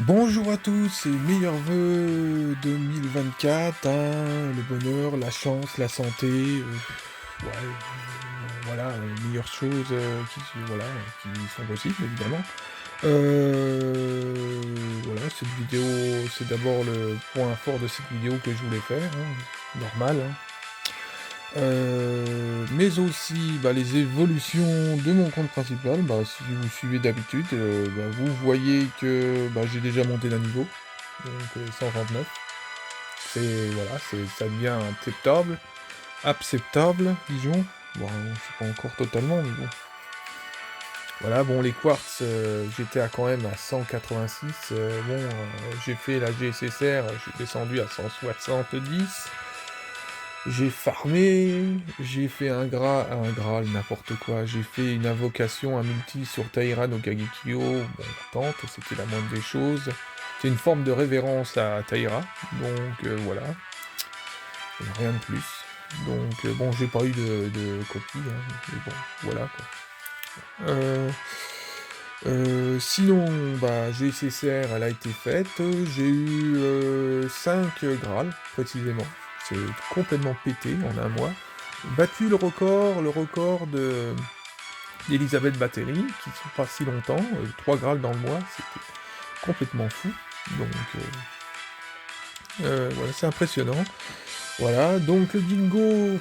Bonjour à tous et meilleurs vœux 2024, hein, le bonheur, la chance, la santé, ouais, voilà, les meilleures choses voilà, qui sont possibles évidemment. Voilà, cette vidéo, c'est d'abord le point fort de cette vidéo que je voulais faire, hein, normal, hein. Mais aussi bah, les évolutions de mon compte principal. Bah, si vous suivez d'habitude, bah, vous voyez que bah, j'ai déjà monté d'un niveau, donc 129. Ça devient acceptable, disons. Bon, c'est pas encore totalement, mais bon. Voilà, bon, les quartz, j'étais quand même à 186. J'ai fait la GSSR, je suis descendu à 170. J'ai farmé, j'ai fait un Graal, n'importe quoi. J'ai fait une invocation, un multi sur Taïra no Kagekyo. Bon, tente, c'était la moindre des choses. C'est une forme de révérence à Taïra, donc voilà. Rien de plus. Donc bon, j'ai pas eu de copie, hein, mais bon, voilà quoi. Euh, Sinon, bah, GCCR, elle a été faite. J'ai eu 5 Graal, précisément. C'est complètement pété en un mois. Battu le record d'Elisabeth Battery, qui sont pas si longtemps. 3 Graal dans le mois, c'était complètement fou. Donc, voilà, c'est impressionnant. Voilà, donc le bingo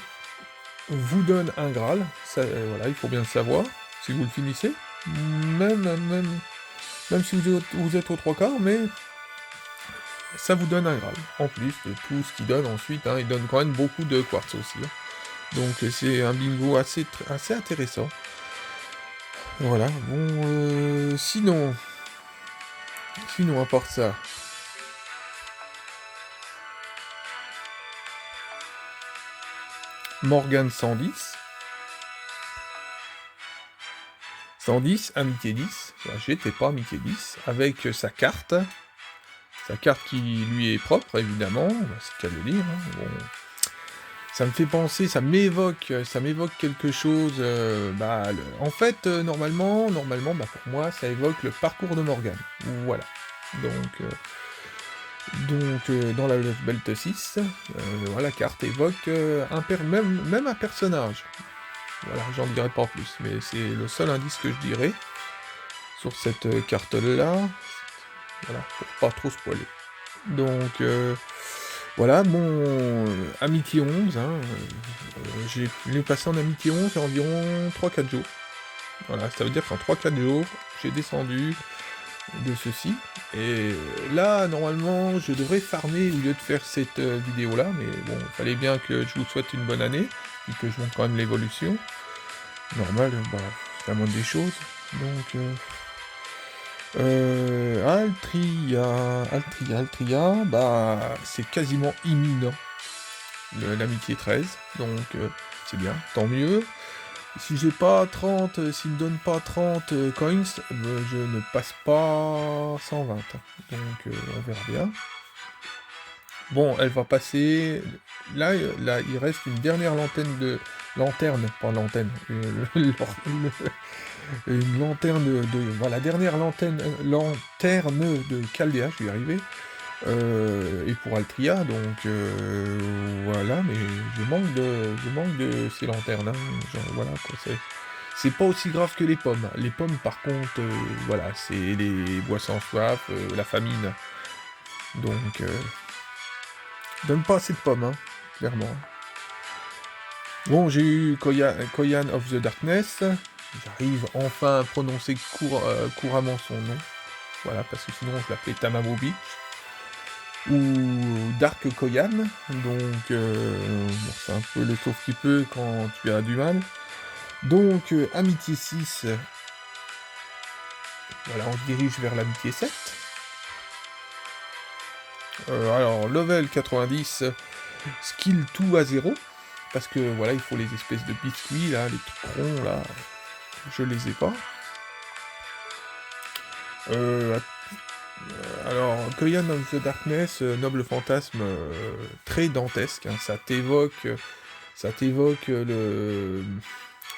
vous donne un Graal. Ça, voilà, il faut bien le savoir, si vous le finissez. Même, même, même si vous êtes aux trois quarts, mais ça vous donne un Graal. En plus de tout ce qu'il donne ensuite, hein, il donne quand même beaucoup de quartz aussi. Hein. Donc c'est un bingo assez intéressant. Voilà, bon, sinon à part ça, Morgan 110, 110, amitié 10, voilà, j'étais pas amitié 10, avec sa carte qui lui est propre évidemment, c'est le cas de le dire, hein, bon, ça me fait penser, ça m'évoque quelque chose. En fait, normalement, bah, pour moi, ça évoque le parcours de Morgan. Voilà. Dans la Love Belt 6, voilà, la carte évoque même un personnage. Voilà, j'en dirai pas plus, mais c'est le seul indice que je dirais sur cette carte-là. Voilà, pour pas trop spoiler. Donc, voilà, Amitié 11, hein, j'ai l'ai passé en Amitié 11 il y a environ 3-4 jours. Voilà, ça veut dire qu'en 3-4 jours, j'ai descendu de ceci. Et là, normalement, je devrais farmer au lieu de faire cette vidéo-là, mais bon, il fallait bien que je vous souhaite une bonne année, et que je montre quand même l'évolution. Normal, bah, c'est la moindre des choses. Donc, Altria, bah, c'est quasiment imminent, l'amitié 13, donc c'est bien, tant mieux. Si j'ai pas 30, s'il me donne pas 30 coins, je ne passe pas 120, donc on verra bien. Bon, elle va passer, là, il reste une dernière lanterne, pas lanterne, une lanterne voilà, dernière lanterne de Chaldea, je vais y arriver, et pour Altria, donc voilà, mais je manque de ces lanternes, hein, genre, voilà, quoi, c'est pas aussi grave que les pommes. Les pommes, par contre, voilà, c'est les boissons soif, la famine, donc donne pas assez de pommes, hein, clairement. Bon, j'ai eu Koyan of the Darkness, j'arrive enfin à prononcer couramment son nom. Voilà, parce que sinon je l'appelais Tamamo Beach. Ou Dark Koyan, donc bon, c'est un peu le sauve qui peut quand tu as du mal. Donc Amitié 6, voilà, on se dirige vers l'Amitié 7. Alors, level 90, skill tout à 0, parce que voilà, il faut les espèces de biscuits là, les trucs ronds là, je les ai pas. Alors, Koyan of the Darkness, noble fantasme très dantesque, hein, ça t'évoque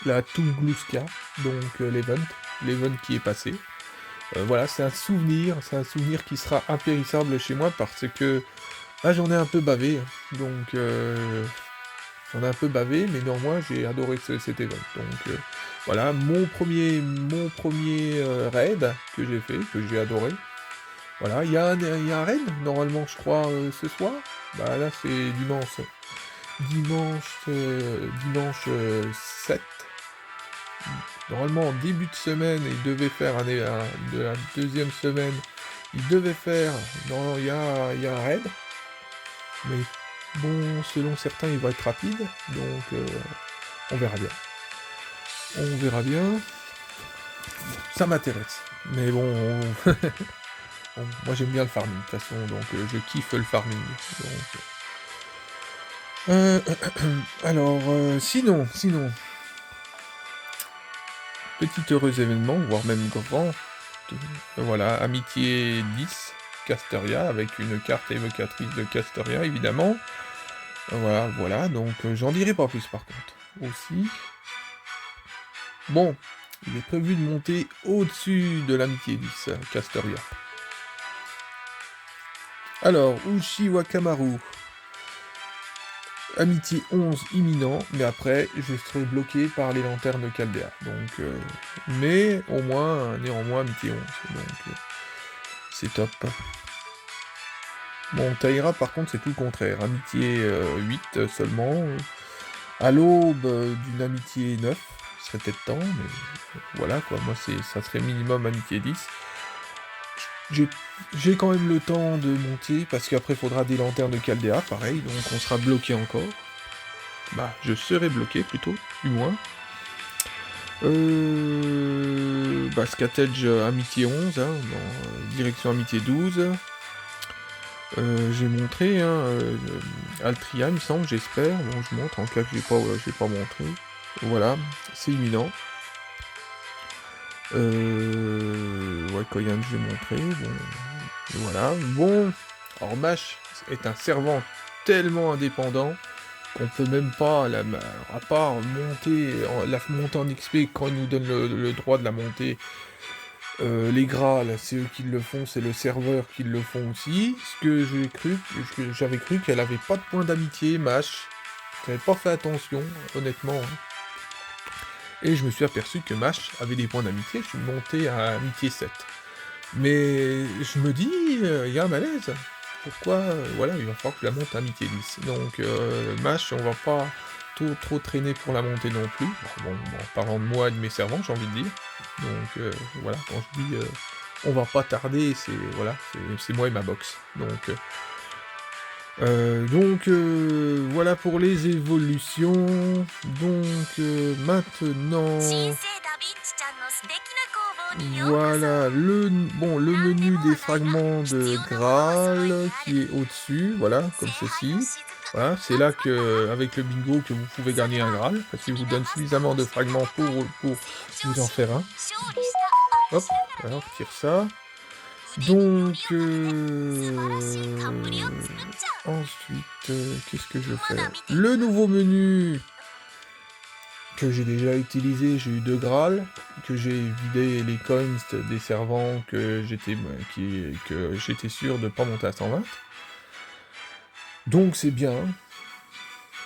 la Tunguska, donc l'event qui est passé. Voilà, c'est un souvenir qui sera impérissable chez moi parce que, ah, j'en ai un peu bavé, donc j'en ai un peu bavé, mais néanmoins j'ai adoré cet event. Donc voilà, mon premier raid que j'ai fait, que j'ai adoré. Voilà, il y a un raid, normalement, je crois, ce soir. Bah là, c'est dimanche 7. Normalement, en début de semaine, il devait faire de la deuxième semaine, il devait faire, non, il y a un raid, mais bon, selon certains, il va être rapide, donc on verra bien. On verra bien. Ça m'intéresse. Mais bon, moi j'aime bien le farming, de toute façon, donc je kiffe le farming. Donc, alors, sinon, petit heureux événement, voire même grand. Voilà, Amitié 10, Casteria, avec une carte évocatrice de Casteria, évidemment. Voilà, donc j'en dirai pas plus par contre. Aussi. Bon, il est prévu de monter au-dessus de l'Amitié 10, Casteria. Alors, Uchi Wakamaru. Amitié 11 imminent, mais après, je serai bloqué par les lanternes Caldea. Donc, mais au moins, néanmoins, Amitié 11. Donc, c'est top. Bon, Taïra, par contre, c'est tout le contraire. Amitié 8 seulement. À l'aube d'une Amitié 9, il serait peut-être temps, mais voilà, quoi. Moi, ça serait minimum Amitié 10. J'ai quand même le temps de monter, parce qu'après, il faudra des lanternes de Caldea, pareil, donc on sera bloqué encore. Bah, je serai bloqué, plutôt, du moins. Scatedge Amitié 11, hein, direction Amitié 12. J'ai montré, hein, Altria, il me semble, j'espère. Bon, je montre, en cas que j'ai pas montré. Voilà, c'est imminent. Koyan, j'ai montré. Bon, voilà. Bon, alors Mash est un servant tellement indépendant qu'on peut même pas, à part la montée en XP quand ils nous donnent le droit de la montée. Les Graals, c'est eux qui le font, c'est le serveur qui le font aussi. J'avais cru qu'elle avait pas de point d'amitié, Mash. J'avais pas fait attention, honnêtement. Hein. Et je me suis aperçu que Mash avait des points d'amitié, je suis monté à amitié 7. Mais je me dis, il y a un malaise. Pourquoi voilà, il va falloir que je la monte à amitié 10. Donc Mash, on va pas trop traîner pour la montée non plus. Bon, en parlant de moi et de mes servants, j'ai envie de dire. Donc voilà, quand je dis on va pas tarder, c'est moi et ma box. Donc voilà pour les évolutions. Donc maintenant, voilà le menu des fragments de Graal qui est au-dessus, voilà, comme ceci. Voilà, c'est là que, avec le bingo, que vous pouvez gagner un Graal, parce qu'il vous donne suffisamment de fragments pour vous en faire un. Hop, alors on retire ça. Donc, ensuite, qu'est-ce que je fais? Le nouveau menu que j'ai déjà utilisé, j'ai eu 2 Graal, que j'ai vidé les coins des servants que j'étais sûr de pas monter à 120. Donc c'est bien,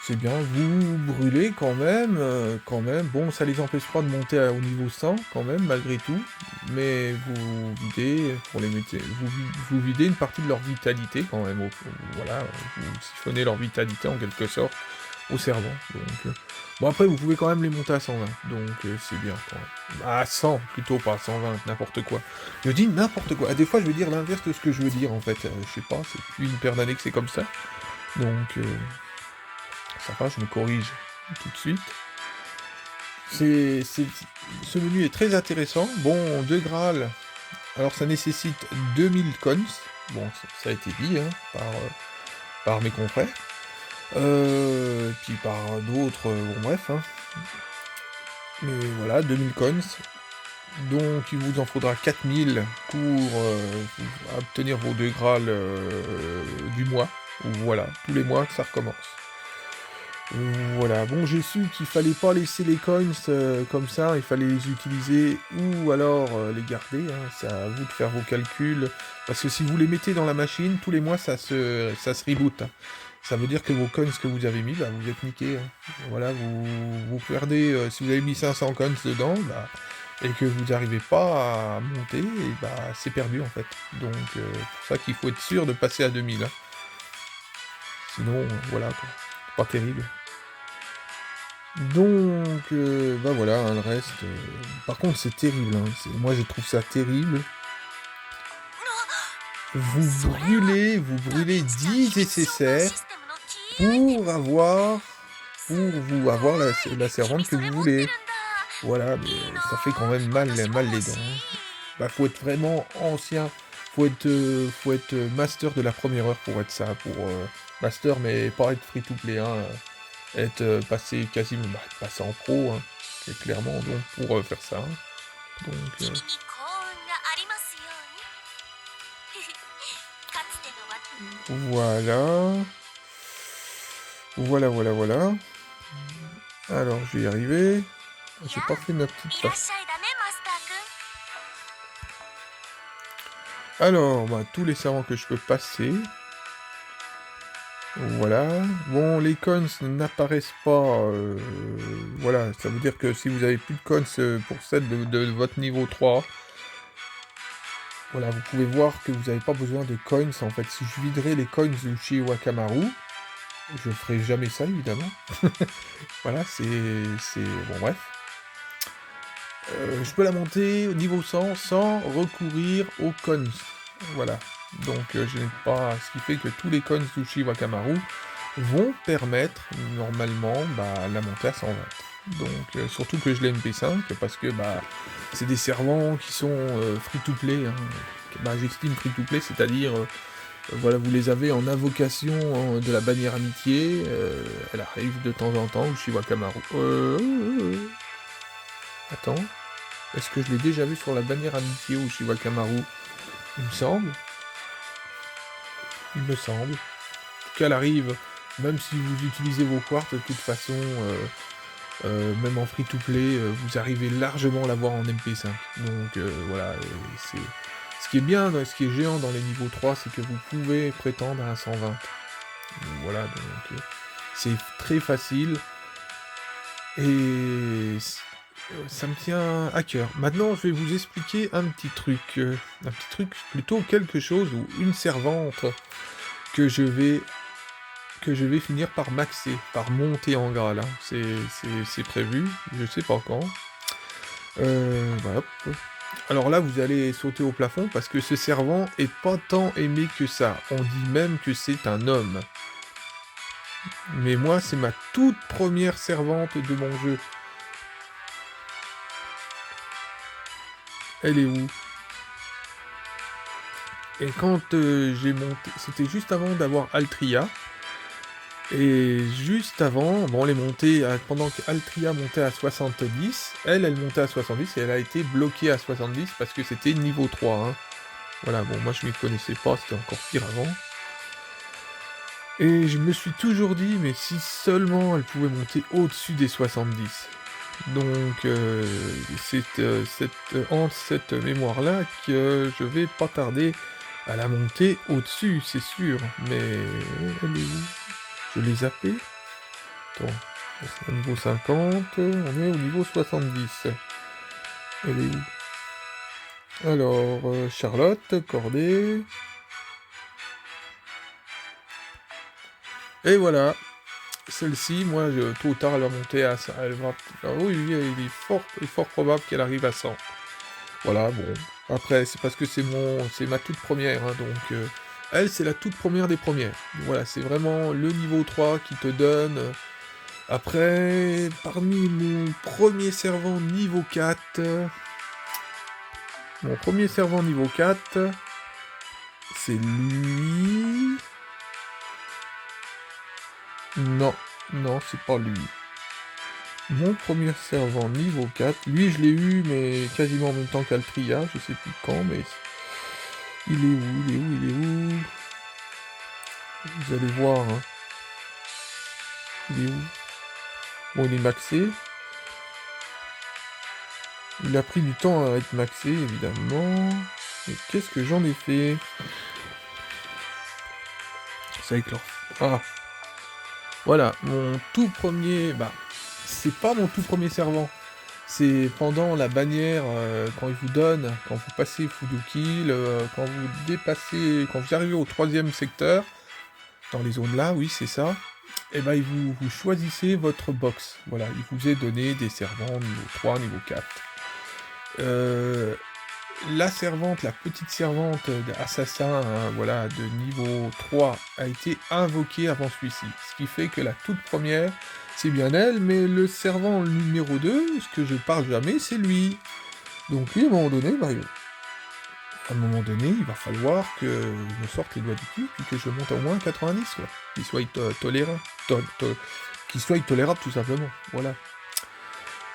vous brûlez quand même, bon, ça les empêche pas de monter au niveau 100 quand même, malgré tout, mais vous videz, vous videz une partie de leur vitalité quand même, voilà, vous siphonnez leur vitalité en quelque sorte au servant, donc... Bon après vous pouvez quand même les monter à 120, donc c'est bien quand même. À 100 plutôt, pas à 120, n'importe quoi. Je dis n'importe quoi, des fois je veux dire l'inverse de ce que je veux dire en fait, je sais pas, c'est depuis une paire d'années que c'est comme ça, donc... ça va, je me corrige tout de suite. Ce menu est très intéressant. Bon, 2 Graal, alors ça nécessite 2000 coins. Bon, ça a été dit hein, par mes confrères. Puis par d'autres, bon bref. Hein. Mais voilà, 2000 coins. Donc il vous en faudra 4000 pour obtenir vos 2 Graal du mois. Voilà, tous les mois que ça recommence. Voilà, bon, j'ai su qu'il fallait pas laisser les coins comme ça, il fallait les utiliser ou alors les garder, hein. C'est à vous de faire vos calculs. Parce que si vous les mettez dans la machine, tous les mois ça se reboot, hein. Ça veut dire que vos coins que vous avez mis, bah, vous êtes niqués, hein. Voilà, vous perdez, si vous avez mis 500 coins dedans, bah, et que vous n'arrivez pas à monter, et bah, c'est perdu en fait. Donc, pour ça qu'il faut être sûr de passer à 2000, hein. Sinon, voilà, quoi. Pas terrible. Donc, bah voilà, hein, le reste. Par contre, c'est terrible, hein. Moi, je trouve ça terrible. Vous brûlez 10 SSR pour vous avoir la servante que vous voulez. Voilà, mais ça fait quand même mal les dents, hein. Bah, faut être vraiment ancien, faut être master de la première heure pour être ça, master, mais pas être free-to-play, hein. Être passé quasiment, bah, passer en pro, hein, et clairement, donc, pour faire ça, hein. Donc, voilà. Voilà. Alors, je vais y arriver. J'ai pas fait ma petite face. Alors, bah, tous les servants que je peux passer. Voilà. Bon, les coins n'apparaissent pas. Voilà, ça veut dire que si vous avez plus de coins pour celle de votre niveau 3, voilà, vous pouvez voir que vous n'avez pas besoin de coins. En fait, si je viderais les coins de chez Wakamaru, je ferai jamais ça, évidemment. Voilà, bon, bref. Je peux la monter au niveau 100 sans recourir aux coins. Voilà. Donc, je n'ai pas... Ce qui fait que tous les coins d'Uchi Wakamaru vont permettre, normalement, bah, la montée à 120. Donc, surtout que je l'ai MP5, parce que, bah, c'est des servants qui sont free-to-play, hein. Bah, j'estime free-to-play, c'est-à-dire... voilà, vous les avez en invocation de la bannière amitié. Elle arrive de temps en temps, Uchi Wakamaru. Attends. Est-ce que je l'ai déjà vu sur la bannière amitié Uchi Wakamaru? Il me semble. En tout cas, elle arrive, même si vous utilisez vos quartz, de toute façon, même en free-to-play, vous arrivez largement à l'avoir en MP5. Donc voilà, ce qui est bien, ce qui est géant dans les niveaux 3, c'est que vous pouvez prétendre à un 120. Voilà, donc c'est très facile. Et ça me tient à cœur. Maintenant, je vais vous expliquer un petit truc, plutôt quelque chose, ou une servante que je vais finir par maxer, par monter en grade, hein. C'est prévu, je sais pas quand. Voilà. Alors là, vous allez sauter au plafond, parce que ce servant est pas tant aimé que ça. On dit même que c'est un homme. Mais moi, c'est ma toute première servante de mon jeu. Elle est où? Et quand j'ai monté... C'était juste avant d'avoir Altria. Et juste avant, bon, elle est montée, pendant qu'Altria montait à 70, elle montait à 70 et elle a été bloquée à 70 parce que c'était niveau 3, hein. Voilà, bon, moi je m'y connaissais pas, c'était encore pire avant. Et je me suis toujours dit, mais si seulement elle pouvait monter au-dessus des 70. Donc, c'est entre cette mémoire-là que je vais pas tarder à la monter au-dessus, c'est sûr. Mais elle est où? Je l'ai zappé. Attends, c'est au niveau 50, on est au niveau 70. Elle est où? Alors, Charlotte, Cordée. Et voilà. Celle-ci, moi, tôt ou tard, elle va monter à ça. Elle va... Ah oui, il est fort probable qu'elle arrive à 100. Voilà, bon. Après, c'est parce que c'est ma toute première, hein, donc... elle, c'est la toute première des premières. Voilà, c'est vraiment le niveau 3 qui te donne... Après, parmi mon premier servant niveau 4... Mon premier servant niveau 4... C'est lui... Non, c'est pas lui. Mon premier servant niveau 4, lui je l'ai eu, mais quasiment en même temps qu'Altria, je sais plus quand, mais... Il est où? Vous allez voir, hein. Il est où? Bon, il est maxé. Il a pris du temps à être maxé, évidemment. Et qu'est-ce que j'en ai fait? Ça éclore. Ah, voilà, mon tout premier... Bah, c'est pas mon tout premier servant. C'est pendant la bannière, quand il vous donne, quand vous passez Fudu-Kill, quand vous dépassez... Quand vous arrivez au 3e secteur, dans les zones là, oui, c'est ça. Et ben, vous choisissez votre box. Voilà, il vous est donné des servants niveau 3, niveau 4. La servante, la petite servante assassin, hein, voilà, de niveau 3, a été invoquée avant celui-ci. Ce qui fait que la toute première, c'est bien elle, mais le servant numéro 2, ce que je parle jamais, c'est lui. Donc lui, à un moment donné, il va falloir que je me sorte les doigts du cul, puis que je monte au moins 90, quoi. Qu'il soit tolérant. Qu'il soit tolérable, tout simplement. Voilà.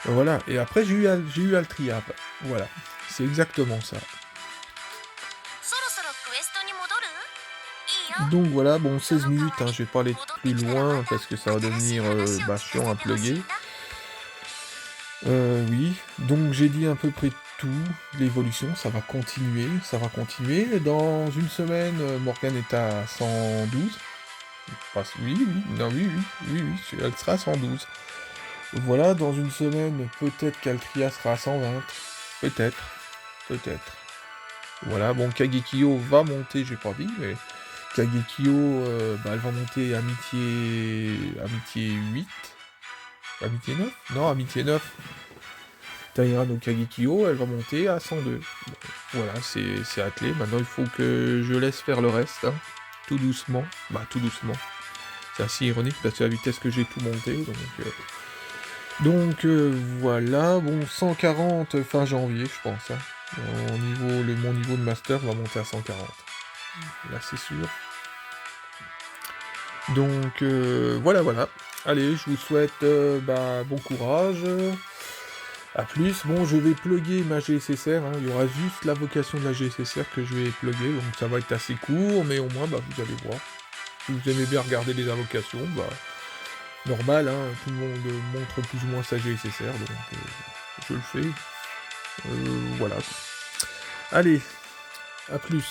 Voilà. Et après, j'ai eu Altria. Voilà. C'est exactement ça. Donc voilà, bon, 16 minutes, hein, je vais pas aller plus loin, parce que ça va devenir chiant à plugger. Oui, donc j'ai dit à peu près tout, l'évolution, ça va continuer. Dans une semaine, Morgane est à 112. Oui, elle sera à 112. Voilà, dans une semaine, peut-être qu'Altria sera à 120. Peut-être. Voilà, bon, Kagekyo va monter, j'ai pas dit, mais Kagekyo, elle va monter Amitié 8. Amitié 9? Non, Amitié 9. Taira no Kagekyo, elle va monter à 102. Bon, voilà, c'est attelé. Maintenant, il faut que je laisse faire le reste, hein, tout doucement. Tout doucement. C'est assez ironique, parce que à la vitesse que j'ai tout monté, donc voilà, bon, 140 fin janvier, je pense. Hein. Mon niveau de master va monter à 140. Là, c'est sûr. Donc voilà. Allez, je vous souhaite bon courage. A plus. Bon, je vais plugger ma GSSR. Hein. Il y aura juste la vocation de la GSSR que je vais plugger. Donc ça va être assez court, mais au moins, vous allez voir. Si vous aimez bien regarder les invocations, normal, hein, tout le monde montre plus ou moins sa GSSR, donc je le fais. Voilà. Allez, à plus.